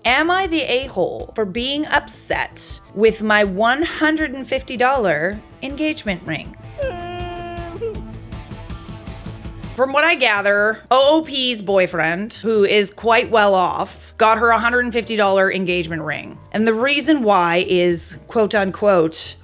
Am I the a-hole for being upset with my $150 engagement ring? From what I gather, OOP's boyfriend, who is quite well off, got her $150 engagement ring. And the reason why is, quote unquote,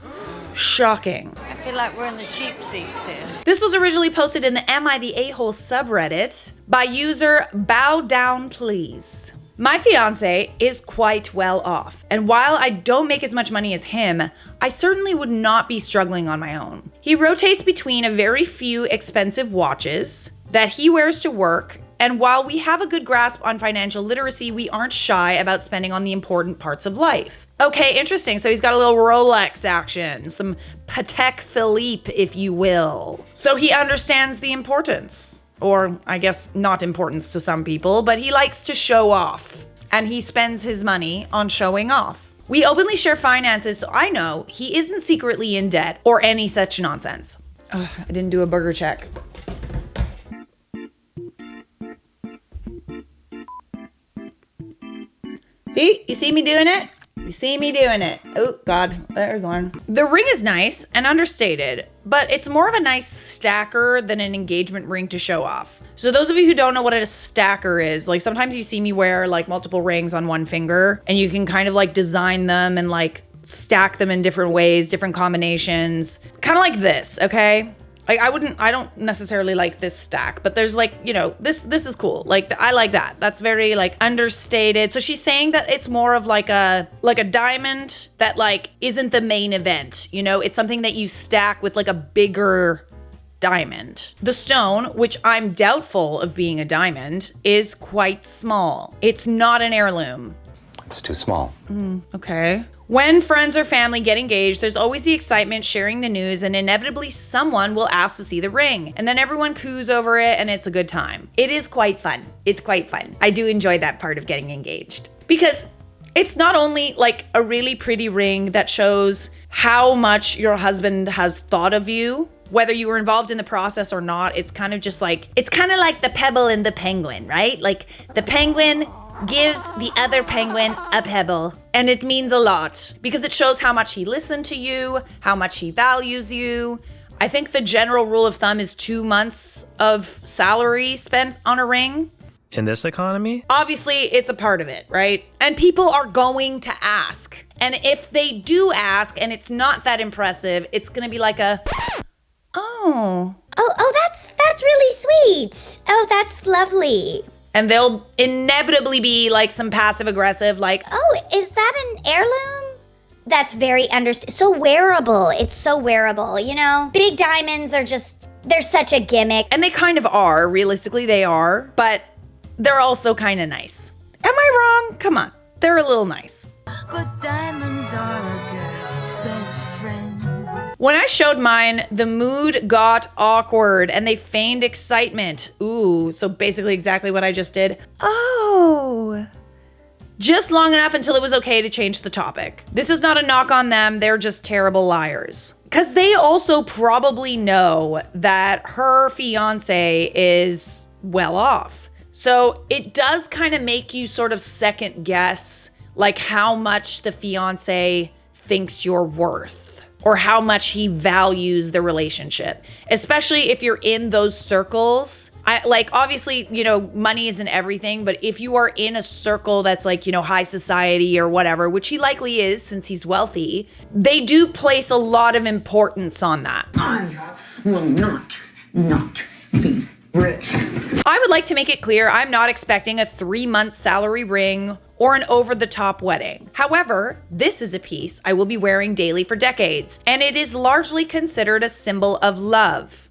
shocking. I feel like we're in the cheap seats here. This was originally posted in the Am I the A-hole subreddit by user Bow Down Please. My fiancé is quite well off, and while I don't make as much money as him, I certainly would not be struggling on my own. He rotates between a very few expensive watches that he wears to work, and while we have a good grasp on financial literacy, we aren't shy about spending on the important parts of life. Okay, interesting. So he's got a little Rolex action, some Patek Philippe, if you will. So he understands the importance. Or I guess not importance to some people, but he likes to show off. And he spends his money on showing off. We openly share finances, so I know he isn't secretly in debt or any such nonsense. Ugh, I didn't do a burger check. See? You see me doing it? You see me doing it. Oh, God, there's one. The ring is nice and understated, but it's more of a nice stacker than an engagement ring to show off. So those of you who don't know what a stacker is, like sometimes you see me wear like multiple rings on one finger and you can kind of like design them and like stack them in different ways, different combinations. Kind of like this, okay? Like I don't necessarily like this stack, but there's like, you know, this is cool. Like I like that. That's very like understated. So she's saying that it's more of like a diamond that like isn't the main event. You know, it's something that you stack with like a bigger diamond. The stone, which I'm doubtful of being a diamond, is quite small. It's not an heirloom. It's too small. Okay. When friends or family get engaged, there's always the excitement, sharing the news, and inevitably someone will ask to see the ring. And then everyone coos over it and it's a good time. It is quite fun. It's quite fun. I do enjoy that part of getting engaged. Because it's not only like a really pretty ring that shows how much your husband has thought of you, whether you were involved in the process or not. It's kind of just like, it's kind of like the pebble in the penguin, right? Like the penguin gives the other penguin a pebble, and it means a lot because it shows how much he listened to you, how much he values you. I think the general rule of thumb is 2 months of salary spent on a ring. In this economy? Obviously, it's a part of it, right? And people are going to ask. And if they do ask and it's not that impressive, it's going to be like a, oh, that's really sweet. Oh, that's lovely. And they'll inevitably be like some passive aggressive, like, oh, is that an heirloom? That's very so wearable. It's so wearable, you know? Big diamonds are just, they're such a gimmick. And they kind of are, realistically they are, but they're also kind of nice. Am I wrong? Come on, they're a little nice. But diamonds are a girl's best friend. When I showed mine, the mood got awkward and they feigned excitement. Ooh, so basically exactly what I just did. Oh. Just long enough until it was okay to change the topic. This is not a knock on them, they're just terrible liars. Because they also probably know that her fiancé is well off. So it does kind of make you sort of second guess like how much the fiancé thinks you're worth or how much he values the relationship, especially if you're in those circles. Obviously, you know, money isn't everything, but if you are in a circle that's like, you know, high society or whatever, which he likely is since he's wealthy, they do place a lot of importance on that. I will not be rich. I would like to make it clear I'm not expecting a 3-month salary ring or an over-the-top wedding. However, this is a piece I will be wearing daily for decades, and it is largely considered a symbol of love.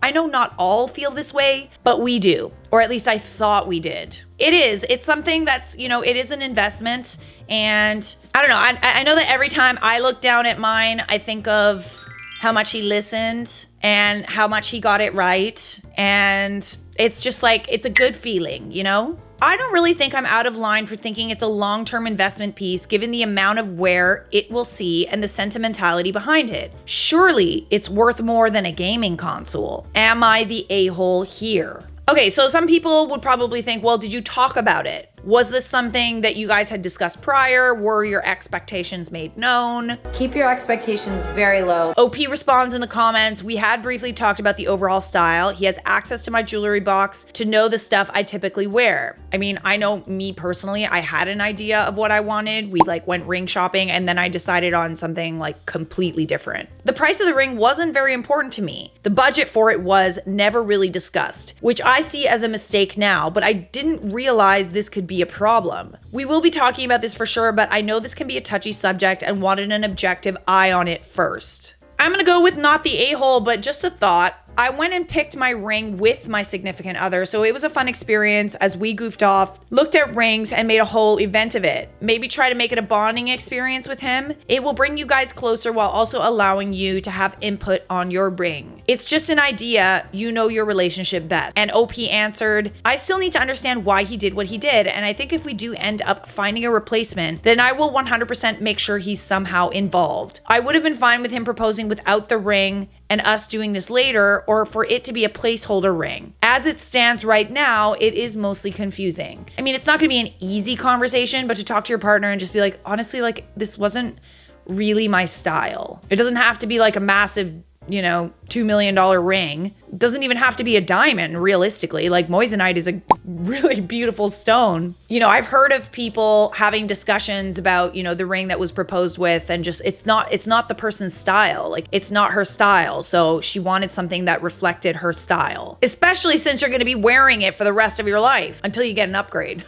I know not all feel this way, but we do, or at least I thought we did. It's something that's, you know, it is an investment, and I don't know, I know that every time I look down at mine, I think of how much he listened and how much he got it right, and it's just like, it's a good feeling, you know? I don't really think I'm out of line for thinking it's a long-term investment piece given the amount of wear it will see and the sentimentality behind it. Surely it's worth more than a gaming console. Am I the a-hole here? Okay, so some people would probably think, well, did you talk about it? Was this something that you guys had discussed prior? Were your expectations made known? Keep your expectations very low. OP responds in the comments, we had briefly talked about the overall style. He has access to my jewelry box to know the stuff I typically wear. I mean, I know me personally, I had an idea of what I wanted. We like went ring shopping and then I decided on something like completely different. The price of the ring wasn't very important to me. The budget for it was never really discussed, which I see as a mistake now, but I didn't realize this could be a problem. We will be talking about this for sure, but I know this can be a touchy subject and wanted an objective eye on it first. I'm gonna go with not the a-hole, but just a thought. I went and picked my ring with my significant other, so it was a fun experience as we goofed off, looked at rings, and made a whole event of it. Maybe try to make it a bonding experience with him. It will bring you guys closer while also allowing you to have input on your ring. It's just an idea, you know your relationship best. And OP answered, I still need to understand why he did what he did, and I think if we do end up finding a replacement, then I will 100% make sure he's somehow involved. I would have been fine with him proposing without the ring and us doing this later, or for it to be a placeholder ring. As it stands right now, it is mostly confusing. I mean, it's not gonna be an easy conversation, but to talk to your partner and just be like, honestly, like, this wasn't really my style. It doesn't have to be like a massive, $2 million ring. It doesn't even have to be a diamond, realistically. Like, moissanite is a really beautiful stone. I've heard of people having discussions about, the ring that was proposed with, and just, it's not the person's style. Like, it's not her style. So she wanted something that reflected her style, especially since you're going to be wearing it for the rest of your life until you get an upgrade.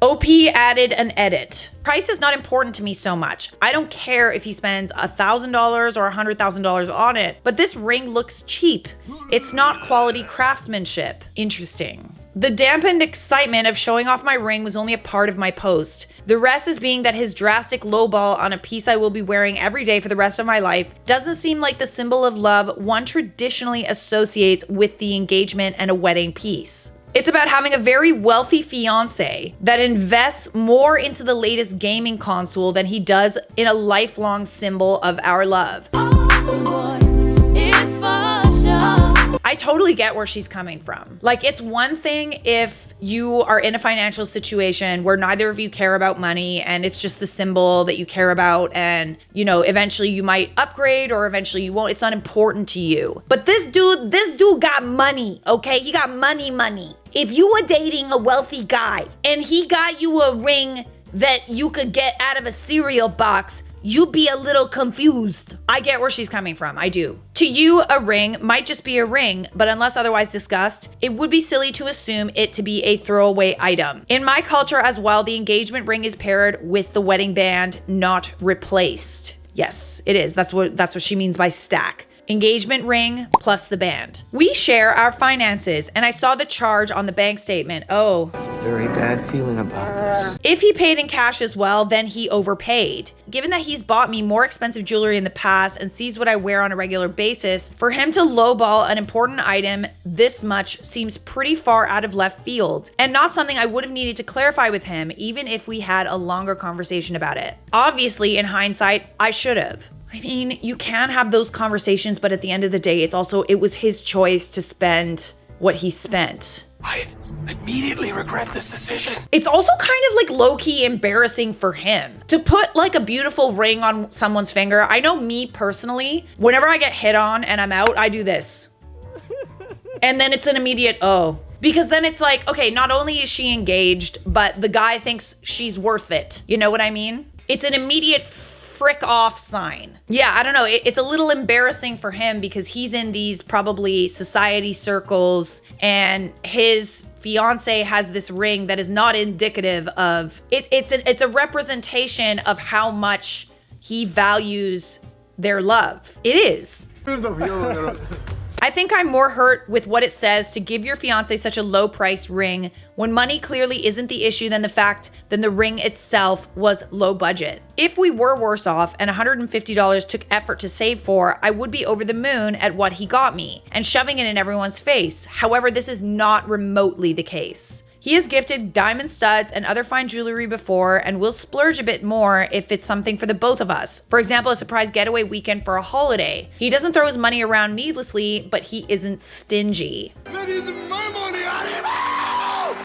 OP added an edit. Price is not important to me so much. I don't care if he spends $1,000 or $100,000 on it, but this ring looks cheap. It's not quality craftsmanship. Interesting. The dampened excitement of showing off my ring was only a part of my post. The rest is being that his drastic lowball on a piece I will be wearing every day for the rest of my life doesn't seem like the symbol of love one traditionally associates with the engagement and a wedding piece. It's about having a very wealthy fiancé that invests more into the latest gaming console than he does in a lifelong symbol of our love. I totally get where she's coming from. Like, it's one thing if you are in a financial situation where neither of you care about money and it's just the symbol that you care about, and eventually you might upgrade or eventually you won't. It's not important to you. But this dude got money, okay? He got money. If you were dating a wealthy guy and he got you a ring that you could get out of a cereal box, you'd be a little confused. I get where she's coming from, I do. To you, a ring might just be a ring, but unless otherwise discussed, it would be silly to assume it to be a throwaway item. In my culture as well, the engagement ring is paired with the wedding band, not replaced. Yes, it is. That's what she means by stack. Engagement ring plus the band. We share our finances, and I saw the charge on the bank statement. Oh. Very bad feeling about this. If he paid in cash as well, then he overpaid. Given that he's bought me more expensive jewelry in the past and sees what I wear on a regular basis, for him to lowball an important item this much seems pretty far out of left field, and not something I would have needed to clarify with him, even if we had a longer conversation about it. Obviously, in hindsight, I should have. I mean, you can have those conversations, but at the end of the day, it was his choice to spend what he spent. I immediately regret this decision. It's also kind of like low-key embarrassing for him to put like a beautiful ring on someone's finger. I know me personally, whenever I get hit on and I'm out, I do this. And then it's an immediate, oh. Because then it's like, okay, not only is she engaged, but the guy thinks she's worth it. You know what I mean? It's an immediate frick off sign. Yeah, I don't know. It's a little embarrassing for him because he's in these probably society circles and his fiance has this ring that is not indicative of it. It's a representation of how much he values their love. It is. I think I'm more hurt with what it says to give your fiance such a low price ring when money clearly isn't the issue than the ring itself was low budget. If we were worse off and $150 took effort to save for, I would be over the moon at what he got me and shoving it in everyone's face. However, this is not remotely the case. He has gifted diamond studs and other fine jewelry before and will splurge a bit more if it's something for the both of us. For example, a surprise getaway weekend for a holiday. He doesn't throw his money around needlessly, but he isn't stingy. That is my money.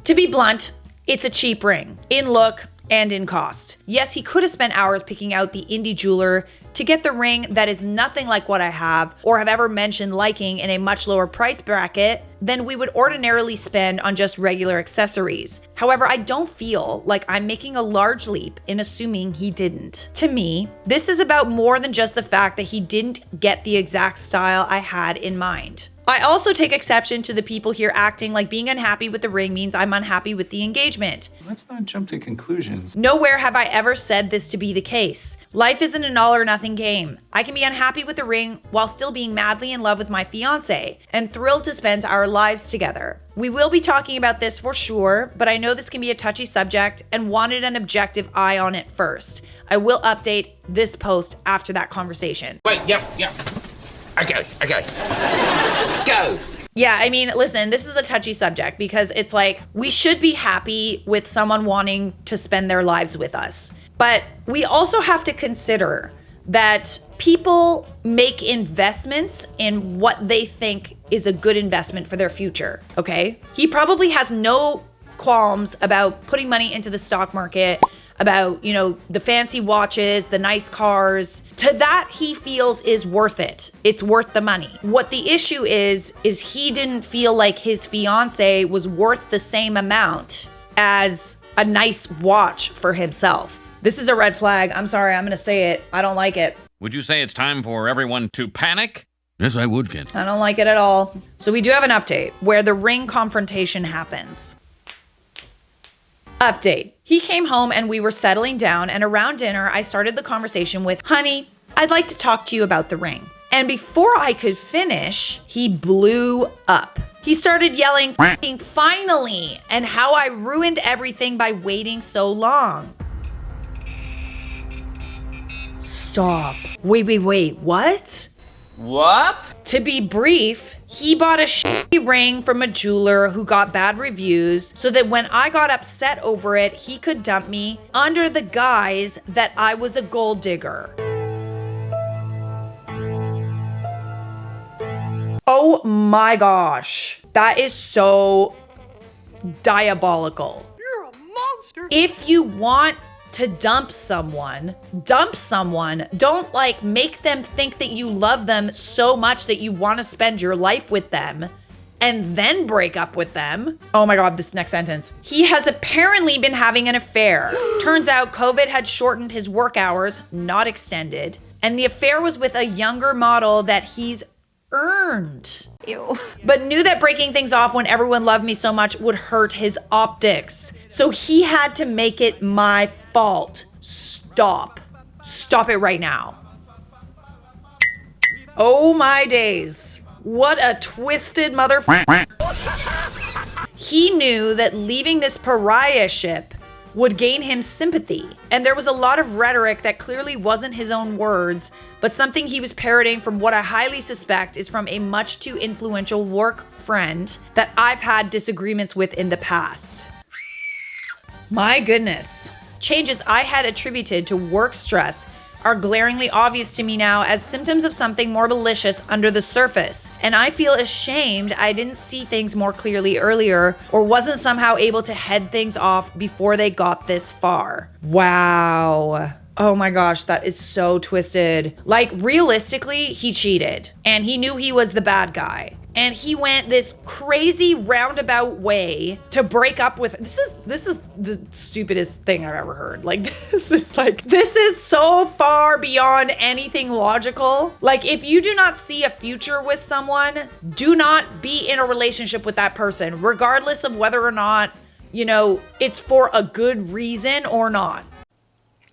To be blunt, it's a cheap ring in look and in cost. Yes, he could have spent hours picking out the indie jeweler to get the ring that is nothing like what I have or have ever mentioned liking in a much lower price bracket than we would ordinarily spend on just regular accessories. However, I don't feel like I'm making a large leap in assuming he didn't. To me, this is about more than just the fact that he didn't get the exact style I had in mind. I also take exception to the people here acting like being unhappy with the ring means I'm unhappy with the engagement. Let's not jump to conclusions. Nowhere have I ever said this to be the case. Life isn't an all or nothing game. I can be unhappy with the ring while still being madly in love with my fiancé and thrilled to spend our lives together. We will be talking about this for sure, but I know this can be a touchy subject and wanted an objective eye on it first. I will update this post after that conversation. Wait, yep. Okay. Go. Yeah, I mean, listen, this is a touchy subject because it's like we should be happy with someone wanting to spend their lives with us. But we also have to consider that people make investments in what they think is a good investment for their future, okay? He probably has no qualms about putting money into the stock market, about, the fancy watches, the nice cars. To that, he feels is worth it. It's worth the money. What the issue is he didn't feel like his fiance was worth the same amount as a nice watch for himself. This is a red flag. I'm sorry, I'm gonna say it. I don't like it. Would you say it's time for everyone to panic? Yes, I would, Ken. I don't like it at all. So we do have an update where the ring confrontation happens. Update. He came home and we were settling down, and around dinner, I started the conversation with, "Honey, I'd like to talk to you about the ring." And before I could finish, he blew up. He started yelling, "F***ing finally," and how I ruined everything by waiting so long. Stop. Wait, what? What? To be brief, he bought a shitty ring from a jeweler who got bad reviews so that when I got upset over it, he could dump me under the guise that I was a gold digger. Oh my gosh. That is so diabolical. You're a monster. If you want to dump someone. Don't make them think that you love them so much that you want to spend your life with them and then break up with them. Oh my God, this next sentence. He has apparently been having an affair. Turns out COVID had shortened his work hours, not extended. And the affair was with a younger model that he's earned. Ew. But knew that breaking things off when everyone loved me so much would hurt his optics. So he had to make it my fault. Stop it right now. Oh my days. What a twisted motherfucker. He knew that leaving this pariahship would gain him sympathy. And there was a lot of rhetoric that clearly wasn't his own words, but something he was parroting from what I highly suspect is from a much too influential work friend that I've had disagreements with in the past. My goodness. Changes I had attributed to work stress are glaringly obvious to me now as symptoms of something more malicious under the surface. And I feel ashamed I didn't see things more clearly earlier or wasn't somehow able to head things off before they got this far. Wow. Oh my gosh, that is so twisted. Realistically, he cheated and he knew he was the bad guy. And he went this crazy roundabout way to break up with. This is the stupidest thing I've ever heard. This is so far beyond anything logical. If you do not see a future with someone, do not be in a relationship with that person, regardless of whether or not, it's for a good reason or not.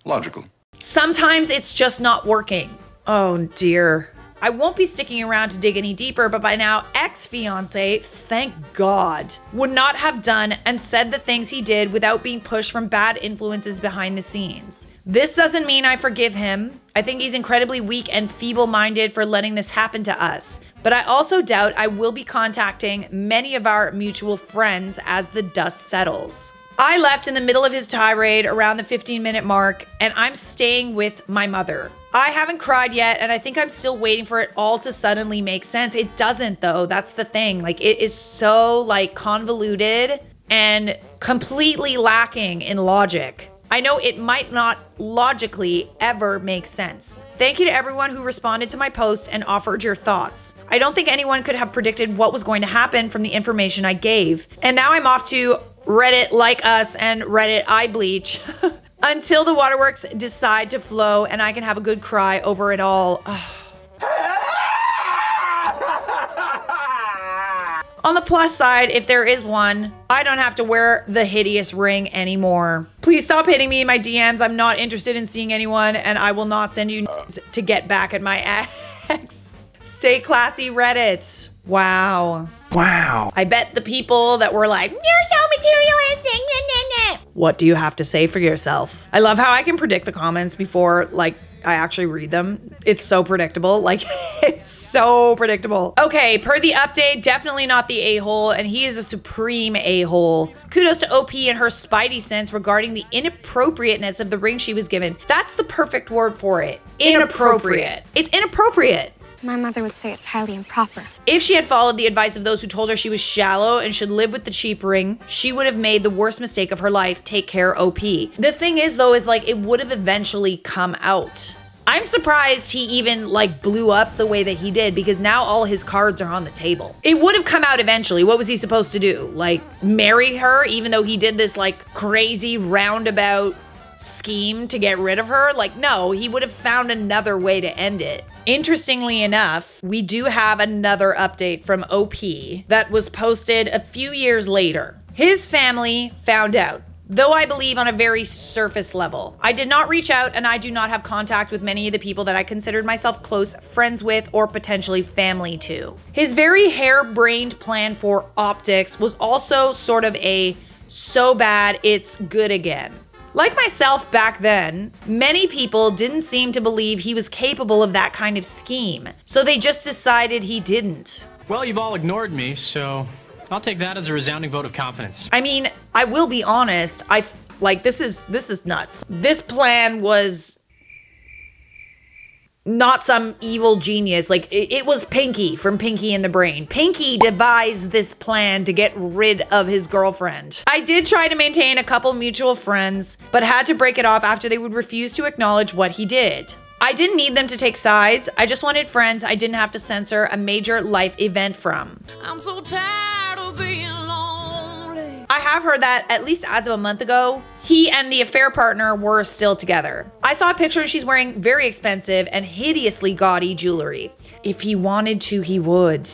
Logical. Sometimes it's just not working. Oh dear. I won't be sticking around to dig any deeper, but by now, ex-fiancé, thank God, would not have done and said the things he did without being pushed from bad influences behind the scenes. This doesn't mean I forgive him. I think he's incredibly weak and feeble-minded for letting this happen to us. But I also doubt I will be contacting many of our mutual friends as the dust settles. I left in the middle of his tirade around the 15-minute mark, and I'm staying with my mother. I haven't cried yet, and I think I'm still waiting for it all to suddenly make sense. It doesn't, though. That's the thing. It is so, convoluted and completely lacking in logic. I know it might not logically ever make sense. Thank you to everyone who responded to my post and offered your thoughts. I don't think anyone could have predicted what was going to happen from the information I gave. And now I'm off to Reddit Like Us and Reddit I Bleach until the waterworks decide to flow and I can have a good cry over it all. On the plus side, if there is one, I don't have to wear the hideous ring anymore. Please stop hitting me in my DMs. I'm not interested in seeing anyone, and I will not send you to get back at my ex. Stay classy, Reddit. Wow. I bet the people that were like, you're so materialistic. What do you have to say for yourself? I love how I can predict the comments before, like, I actually read them. It's so predictable. Like, it's so predictable. Okay, per the update, definitely not the a-hole, and he is a supreme a-hole. Kudos to OP and her spidey sense regarding the inappropriateness of the ring she was given. That's the perfect word for it. Inappropriate. It's inappropriate. My mother would say it's highly improper. If she had followed the advice of those who told her she was shallow and should live with the cheap ring, she would have made the worst mistake of her life. Take care, OP. The thing is, though, is like it would have eventually come out. I'm surprised he even like blew up the way that he did because now all his cards are on the table. It would have come out eventually. What was he supposed to do? Like marry her even though he did this like crazy roundabout scheme to get rid of her? Like, no, he would have found another way to end it. Interestingly enough, we do have another update from OP that was posted a few years later. His family found out, though I believe on a very surface level. I did not reach out and I do not have contact with many of the people that I considered myself close friends with or potentially family to. His very harebrained plan for optics was also sort of a so bad it's good again. Like myself back then, many people didn't seem to believe he was capable of that kind of scheme, so they just decided he didn't. Well, you've all ignored me, so I'll take that as a resounding vote of confidence. I mean, I will be honest, this is nuts. This plan was not some evil genius. Like, it was Pinky from Pinky and the Brain. Pinky devised this plan to get rid of his girlfriend. I did try to maintain a couple mutual friends, but had to break it off after they would refuse to acknowledge what he did. I didn't need them to take sides. I just wanted friends I didn't have to censor a major life event from. I'm so tired of being lonely. I have heard that, at least as of a month ago, he and the affair partner were still together. I saw a picture and she's wearing very expensive and hideously gaudy jewelry. If he wanted to, he would,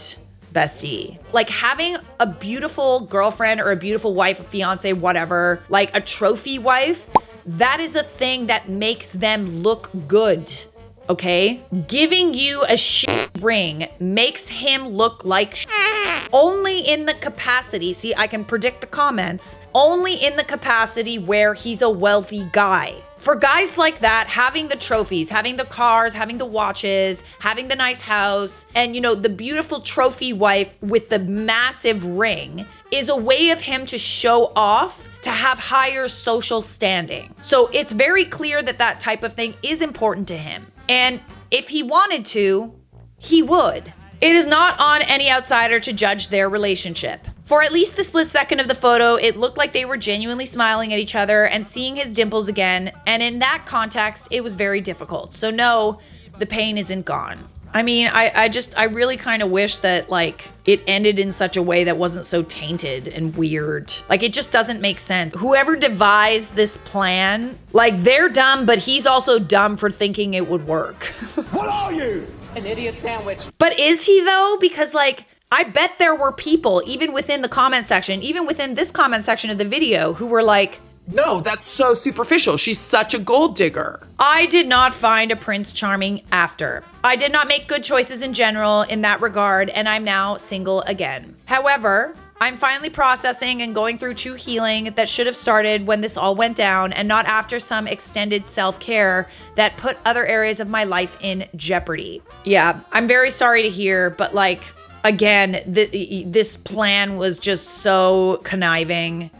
bestie. Like having a beautiful girlfriend or a beautiful wife, a fiance, whatever, like a trophy wife, that is a thing that makes them look good, okay? Giving you a shit ring makes him look like shit. Only in the capacity, see, I can predict the comments, only in the capacity where he's a wealthy guy. For guys like that, having the trophies, having the cars, having the watches, having the nice house, and the beautiful trophy wife with the massive ring is a way of him to show off, to have higher social standing. So it's very clear that that type of thing is important to him. And if he wanted to, he would. It is not on any outsider to judge their relationship. For at least the split second of the photo, it looked like they were genuinely smiling at each other and seeing his dimples again. And in that context, it was very difficult. So no, the pain isn't gone. I mean, I really kind of wish that like it ended in such a way that wasn't so tainted and weird. Like it just doesn't make sense. Whoever devised this plan, like they're dumb, but he's also dumb for thinking it would work. What are you? An idiot sandwich. But is he though? Because like, I bet there were people even within the comment section, even within this comment section of the video who were like, no, that's so superficial. She's such a gold digger. I did not find a Prince Charming after. I did not make good choices in general in that regard, and I'm now single again. However, I'm finally processing and going through true healing that should have started when this all went down and not after some extended self-care that put other areas of my life in jeopardy. Yeah, I'm very sorry to hear, but like, again, this plan was just so conniving.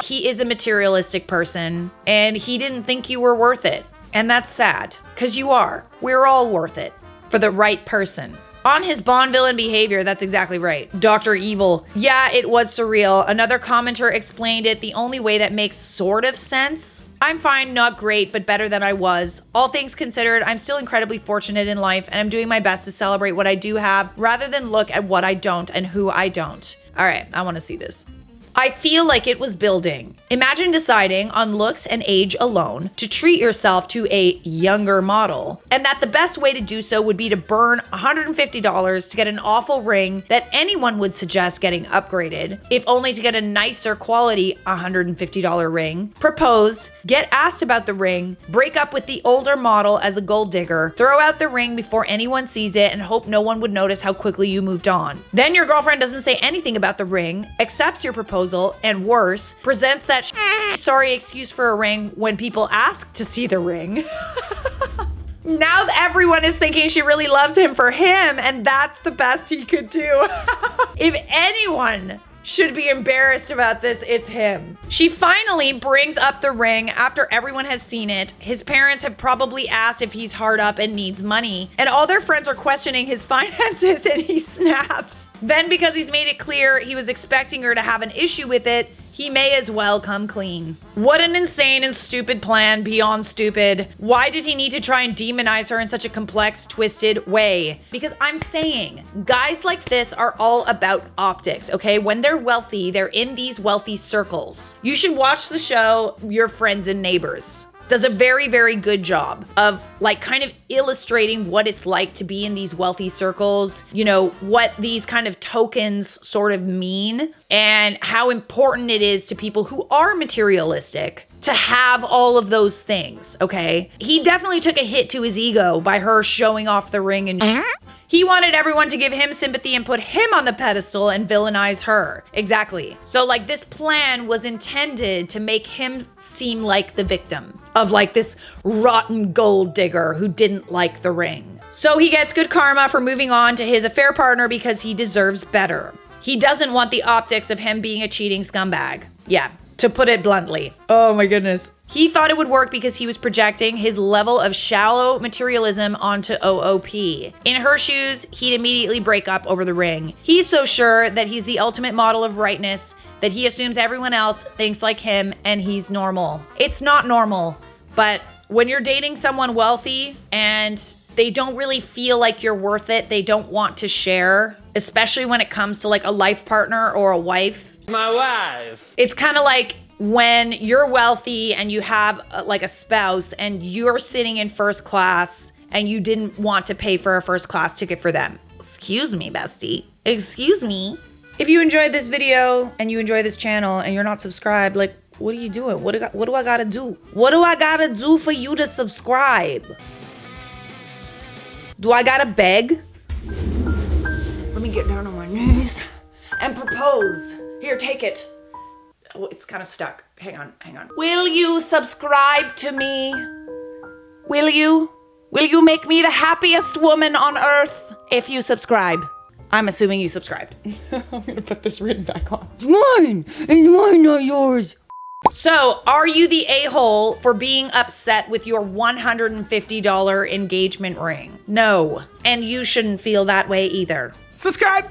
He is a materialistic person, and he didn't think you were worth it. And that's sad, because you are. We're all worth it for the right person. On his Bond villain behavior, that's exactly right. Dr. Evil. Yeah, it was surreal. Another commenter explained it the only way that makes sort of sense. I'm fine, not great, but better than I was. All things considered, I'm still incredibly fortunate in life, and I'm doing my best to celebrate what I do have rather than look at what I don't and who I don't. All right, I want to see this. I feel like it was building. Imagine deciding on looks and age alone to treat yourself to a younger model, and that the best way to do so would be to burn $150 to get an awful ring that anyone would suggest getting upgraded, if only to get a nicer quality $150 ring, propose, get asked about the ring, break up with the older model as a gold digger, throw out the ring before anyone sees it and hope no one would notice how quickly you moved on. Then your girlfriend doesn't say anything about the ring, accepts your proposal, and worse, presents that sorry excuse for a ring when people ask to see the ring. Now everyone is thinking she really loves him for him, and that's the best he could do. If anyone should be embarrassed about this, it's him. She finally brings up the ring after everyone has seen it. His parents have probably asked if he's hard up and needs money, and all their friends are questioning his finances, and he snaps. Then, because he's made it clear he was expecting her to have an issue with it, he may as well come clean. What an insane and stupid plan beyond stupid. Why did he need to try and demonize her in such a complex, twisted way? Because I'm saying, guys like this are all about optics, okay? When they're wealthy, they're in these wealthy circles. You should watch the show Your Friends and Neighbors. Does a very, very good job of like kind of illustrating what it's like to be in these wealthy circles, you know, what these kind of tokens sort of mean and how important it is to people who are materialistic to have all of those things, okay? He definitely took a hit to his ego by her showing off the ring and he wanted everyone to give him sympathy and put him on the pedestal and villainize her. Exactly. So like this plan was intended to make him seem like the victim of like this rotten gold digger who didn't like the ring. So he gets good karma for moving on to his affair partner because he deserves better. He doesn't want the optics of him being a cheating scumbag. Yeah, to put it bluntly. Oh my goodness. He thought it would work because he was projecting his level of shallow materialism onto OOP. In her shoes, he'd immediately break up over the ring. He's so sure that he's the ultimate model of rightness that he assumes everyone else thinks like him and he's normal. It's not normal, but when you're dating someone wealthy and they don't really feel like you're worth it, they don't want to share, especially when it comes to like a life partner or a wife. My wife. It's kind of like when you're wealthy and you have like a spouse and you're sitting in first class and you didn't want to pay for a first class ticket for them. Excuse me, bestie. Excuse me. If you enjoyed this video and you enjoy this channel and you're not subscribed, like, what are you doing? What do I gotta do? What do I gotta do for you to subscribe? Do I gotta beg? Let me get down on my knees and propose. Here, take it. Oh, it's kind of stuck. Hang on. Will you subscribe to me? Will you? Will you make me the happiest woman on earth if you subscribe? I'm assuming you subscribed. I'm gonna put this ring back on. It's mine! It's mine, not yours! So, are you the a-hole for being upset with your $150 engagement ring? No. And you shouldn't feel that way either. Subscribe!